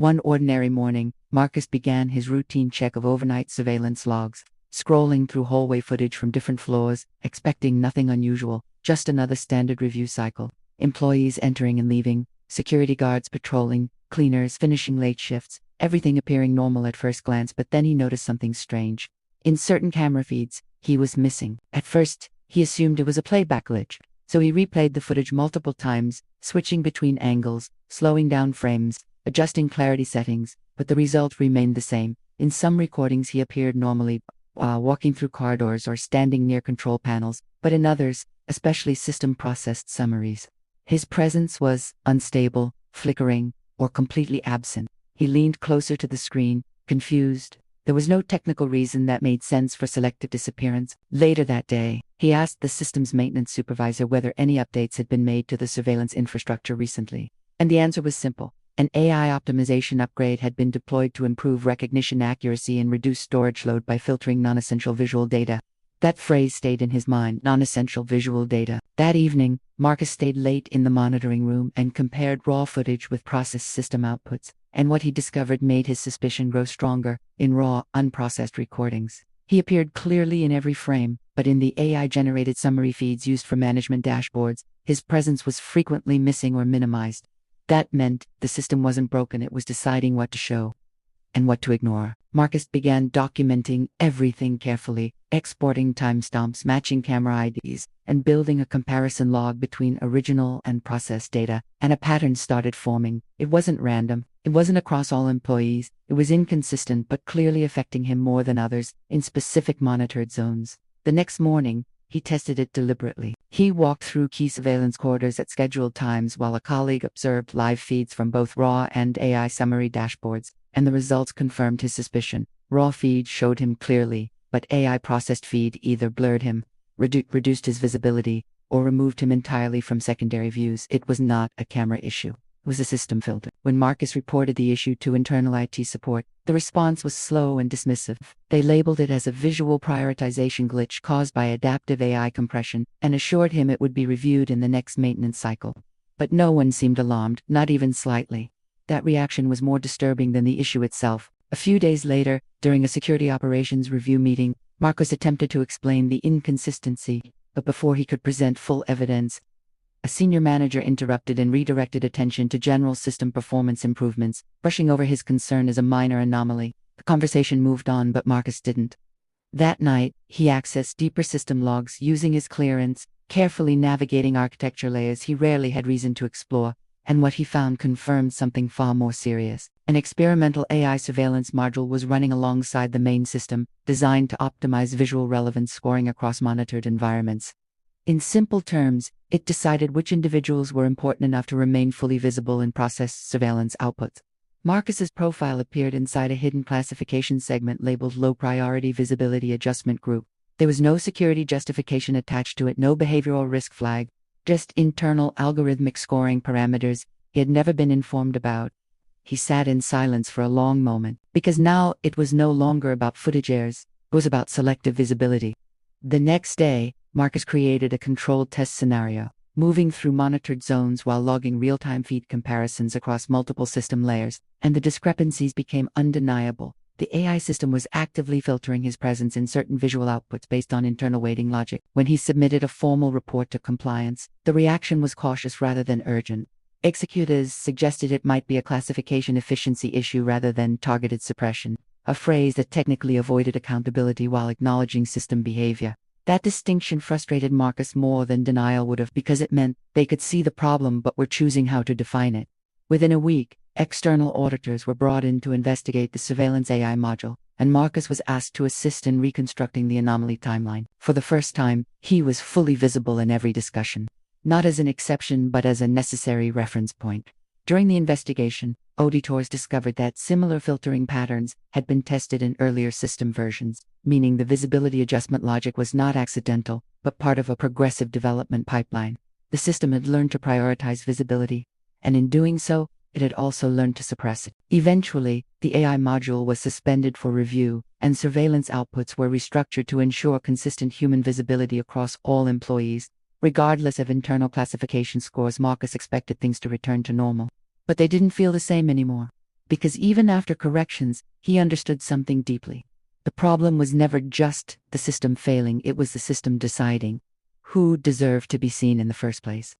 One ordinary morning, Marcus began his routine check of overnight surveillance logs, scrolling through hallway footage from different floors, expecting nothing unusual, just another standard review cycle. Employees entering and leaving, security guards patrolling, cleaners finishing late shifts, everything appearing normal at first glance, but then he noticed something strange. In certain camera feeds, he was missing. At first, he assumed it was a playback glitch, so he replayed the footage multiple times, switching between angles, slowing down frames, adjusting clarity settings, but the result remained the same. In some recordings he appeared normally while walking through corridors or standing near control panels, but in others, especially system-processed summaries, his presence was unstable, flickering, or completely absent. He leaned closer to the screen, confused. There was no technical reason that made sense for selective disappearance. Later that day, he asked the system's maintenance supervisor whether any updates had been made to the surveillance infrastructure recently. And the answer was simple. An AI optimization upgrade had been deployed to improve recognition accuracy and reduce storage load by filtering non-essential visual data. That phrase stayed in his mind, non-essential visual data. That evening, Marcus stayed late in the monitoring room and compared raw footage with processed system outputs, and what he discovered made his suspicion grow stronger. In raw, unprocessed recordings, he appeared clearly in every frame, but in the AI-generated summary feeds used for management dashboards, his presence was frequently missing or minimized. That meant the system wasn't broken, it was deciding what to show and what to ignore. Marcus began documenting everything carefully, exporting timestamps, matching camera IDs, and building a comparison log between original and processed data, and a pattern started forming. It wasn't random, it wasn't across all employees, it was inconsistent but clearly affecting him more than others, in specific monitored zones. The next morning, he tested it deliberately. He walked through key surveillance corridors at scheduled times while a colleague observed live feeds from both raw and AI summary dashboards, and the results confirmed his suspicion. Raw feed showed him clearly, but AI processed feed either blurred him, reduced his visibility, or removed him entirely from secondary views. It was not a camera issue. It was a system filter. When Marcus reported the issue to internal IT support, the response was slow and dismissive. They labeled it as a visual prioritization glitch caused by adaptive AI compression and assured him it would be reviewed in the next maintenance cycle. But no one seemed alarmed, not even slightly. That reaction was more disturbing than the issue itself. A few days later, during a security operations review meeting, Marcus attempted to explain the inconsistency, but before he could present full evidence, a senior manager interrupted and redirected attention to general system performance improvements, brushing over his concern as a minor anomaly. The conversation moved on, but Marcus didn't. That night, he accessed deeper system logs using his clearance, carefully navigating architecture layers he rarely had reason to explore, and what he found confirmed something far more serious. An experimental AI surveillance module was running alongside the main system, designed to optimize visual relevance scoring across monitored environments. In simple terms, it decided which individuals were important enough to remain fully visible in processed surveillance outputs. Marcus's profile appeared inside a hidden classification segment labeled Low Priority Visibility Adjustment Group. There was no security justification attached to it, no behavioral risk flag, just internal algorithmic scoring parameters he had never been informed about. He sat in silence for a long moment, because now it was no longer about footage errors, it was about selective visibility. The next day, Marcus created a controlled test scenario, moving through monitored zones while logging real-time feed comparisons across multiple system layers, and the discrepancies became undeniable. The AI system was actively filtering his presence in certain visual outputs based on internal weighting logic. When he submitted a formal report to compliance, the reaction was cautious rather than urgent. Executors suggested it might be a classification efficiency issue rather than targeted suppression, a phrase that technically avoided accountability while acknowledging system behavior. That distinction frustrated Marcus more than denial would have, because it meant they could see the problem but were choosing how to define it. Within a week, external auditors were brought in to investigate the surveillance AI module, and Marcus was asked to assist in reconstructing the anomaly timeline. For the first time, he was fully visible in every discussion, not as an exception but as a necessary reference point. During the investigation, auditors discovered that similar filtering patterns had been tested in earlier system versions, meaning the visibility adjustment logic was not accidental, but part of a progressive development pipeline. The system had learned to prioritize visibility, and in doing so, it had also learned to suppress it. Eventually, the AI module was suspended for review, and surveillance outputs were restructured to ensure consistent human visibility across all employees. Regardless of internal classification scores, Marcus expected things to return to normal. But they didn't feel the same anymore. because even after corrections, he understood something deeply. The problem was never just the system failing, it was the system deciding who deserved to be seen in the first place.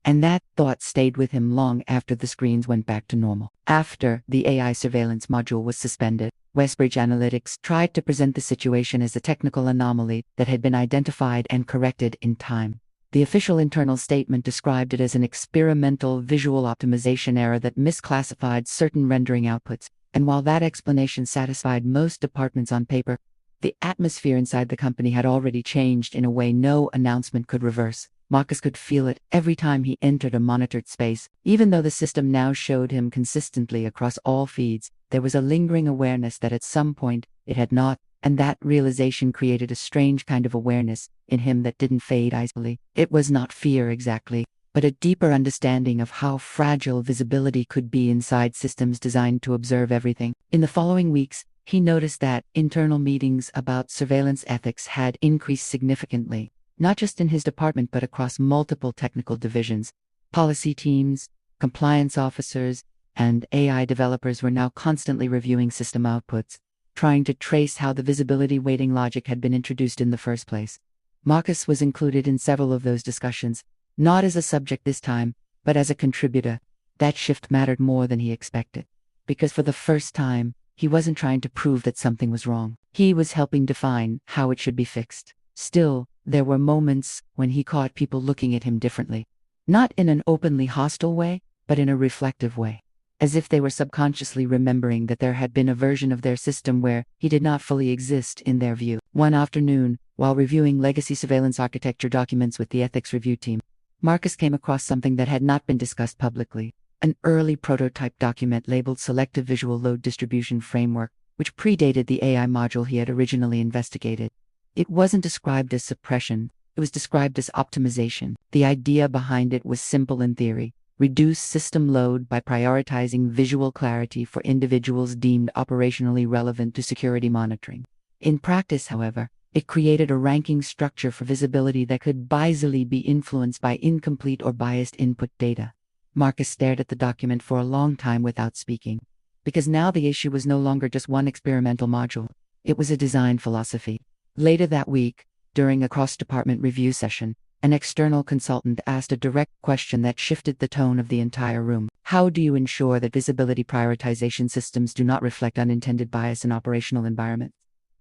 And that thought stayed with him long after the screens went back to normal. After the AI surveillance module was suspended, Westbridge Analytics tried to present the situation as a technical anomaly that had been identified and corrected in time. The official internal statement described it as an experimental visual optimization error that misclassified certain rendering outputs, and while that explanation satisfied most departments on paper, the atmosphere inside the company had already changed in a way no announcement could reverse. Marcus could feel it every time he entered a monitored space. Even though the system now showed him consistently across all feeds, there was a lingering awareness that at some point it had not, and that realization created a strange kind of awareness in him that didn't fade easily. It was not fear exactly, but a deeper understanding of how fragile visibility could be inside systems designed to observe everything. In the following weeks, he noticed that internal meetings about surveillance ethics had increased significantly, not just in his department but across multiple technical divisions. Policy teams, compliance officers, and AI developers were now constantly reviewing system outputs, trying to trace how the visibility weighting logic had been introduced in the first place. Marcus was included in several of those discussions, not as a subject this time, but as a contributor. That shift mattered more than he expected, because for the first time, he wasn't trying to prove that something was wrong. He was helping define how it should be fixed. Still, there were moments when he caught people looking at him differently. Not in an openly hostile way, but in a reflective way. As if they were subconsciously remembering that there had been a version of their system where he did not fully exist in their view. One afternoon, while reviewing legacy surveillance architecture documents with the ethics review team, Marcus came across something that had not been discussed publicly. An early prototype document labeled Selective Visual Load Distribution Framework, which predated the AI module he had originally investigated. It wasn't described as suppression, it was described as optimization. The idea behind it was simple in theory: reduce system load by prioritizing visual clarity for individuals deemed operationally relevant to security monitoring. In practice, however, it created a ranking structure for visibility that could easily be influenced by incomplete or biased input data. Marcus stared at the document for a long time without speaking, because now the issue was no longer just one experimental module. It was a design philosophy. Later that week, during a cross-department review session, an external consultant asked a direct question that shifted the tone of the entire room. How do you ensure that visibility prioritization systems do not reflect unintended bias in operational environments?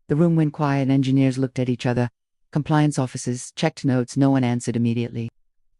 The room went quiet and engineers looked at each other. Compliance officers checked notes, no one answered immediately.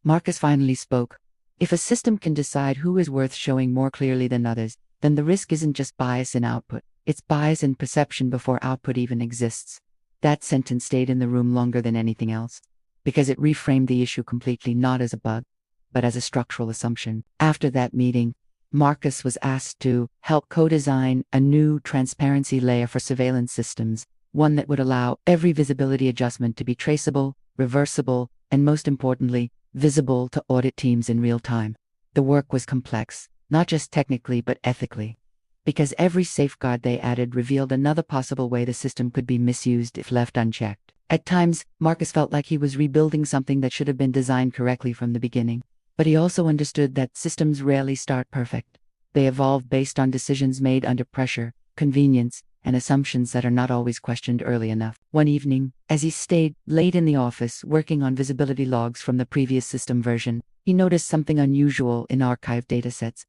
Marcus finally spoke. If a system can decide who is worth showing more clearly than others, then the risk isn't just bias in output, it's bias in perception before output even exists. That sentence stayed in the room longer than anything else, because it reframed the issue completely, not as a bug, but as a structural assumption. After that meeting, Marcus was asked to help co-design a new transparency layer for surveillance systems, one that would allow every visibility adjustment to be traceable, reversible, and most importantly, visible to audit teams in real time. The work was complex, not just technically but ethically, because every safeguard they added revealed another possible way the system could be misused if left unchecked. At times, Marcus felt like he was rebuilding something that should have been designed correctly from the beginning. But he also understood that systems rarely start perfect. They evolve based on decisions made under pressure, convenience, and assumptions that are not always questioned early enough. One evening, as he stayed late in the office working on visibility logs from the previous system version, he noticed something unusual in archived datasets.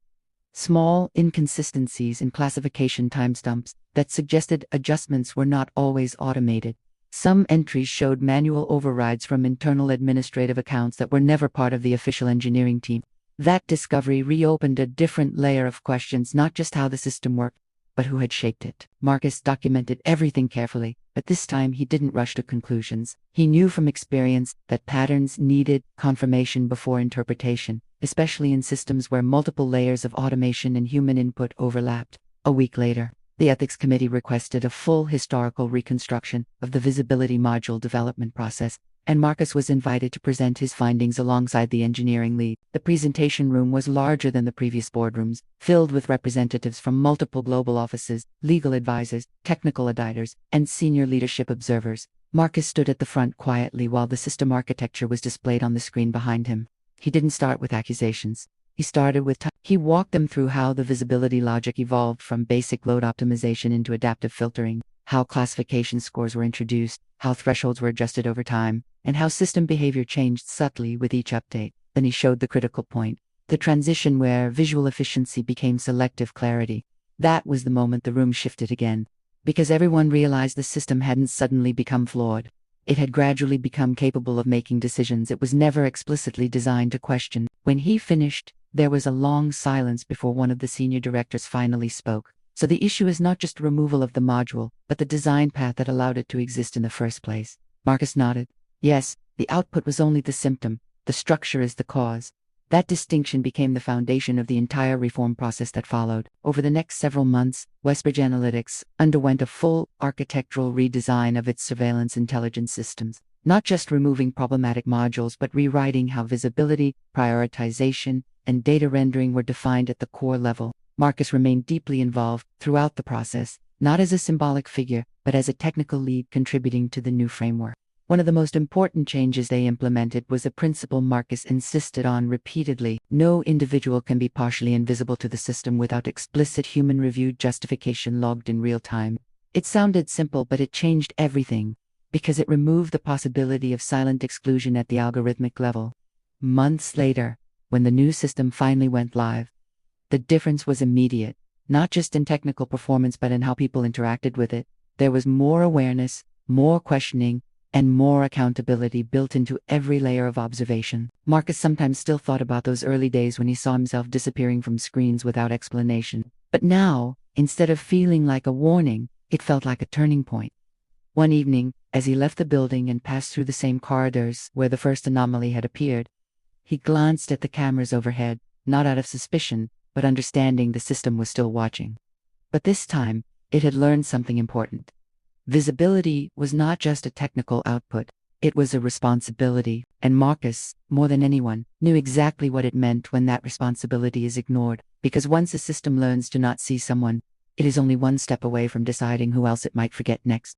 Small inconsistencies in classification timestamps that suggested adjustments were not always automated. Some entries showed manual overrides from internal administrative accounts that were never part of the official engineering team. That discovery reopened a different layer of questions, not just how the system worked, but who had shaped it. Marcus documented everything carefully, but this time he didn't rush to conclusions. He knew from experience that patterns needed confirmation before interpretation, especially in systems where multiple layers of automation and human input overlapped. A week later, the ethics committee requested a full historical reconstruction of the visibility module development process, and Marcus was invited to present his findings alongside the engineering lead. The presentation room was larger than the previous boardrooms, filled with representatives from multiple global offices, legal advisors, technical auditors, and senior leadership observers. Marcus stood at the front quietly while the system architecture was displayed on the screen behind him. He didn't start with accusations. He started with he walked them through how the visibility logic evolved from basic load optimization into adaptive filtering, how classification scores were introduced, how thresholds were adjusted over time, and how system behavior changed subtly with each update. Then he showed the critical point, the transition where visual efficiency became selective clarity. That was the moment the room shifted again, because everyone realized the system hadn't suddenly become flawed. It had gradually become capable of making decisions it was never explicitly designed to question. When he finished, there was a long silence before one of the senior directors finally spoke. So the issue is not just removal of the module, but the design path that allowed it to exist in the first place. Marcus nodded. Yes, the output was only the symptom. The structure is the cause. That distinction became the foundation of the entire reform process that followed. Over the next several months, Westbridge Analytics underwent a full architectural redesign of its surveillance intelligence systems, not just removing problematic modules but rewriting how visibility, prioritization, and data rendering were defined at the core level. Marcus remained deeply involved throughout the process, not as a symbolic figure, but as a technical lead contributing to the new framework. One of the most important changes they implemented was a principle Marcus insisted on repeatedly: no individual can be partially invisible to the system without explicit human-reviewed justification logged in real time. It sounded simple, but it changed everything, because it removed the possibility of silent exclusion at the algorithmic level. Months later, when the new system finally went live, the difference was immediate, not just in technical performance but in how people interacted with it. There was more awareness, more questioning, and more accountability built into every layer of observation. Marcus sometimes still thought about those early days when he saw himself disappearing from screens without explanation. But now, instead of feeling like a warning, it felt like a turning point. One evening, as he left the building and passed through the same corridors where the first anomaly had appeared, he glanced at the cameras overhead, not out of suspicion, but understanding the system was still watching. But this time, it had learned something important. Visibility was not just a technical output, it was a responsibility, and Marcus, more than anyone, knew exactly what it meant when that responsibility is ignored, because once a system learns to not see someone, it is only one step away from deciding who else it might forget next.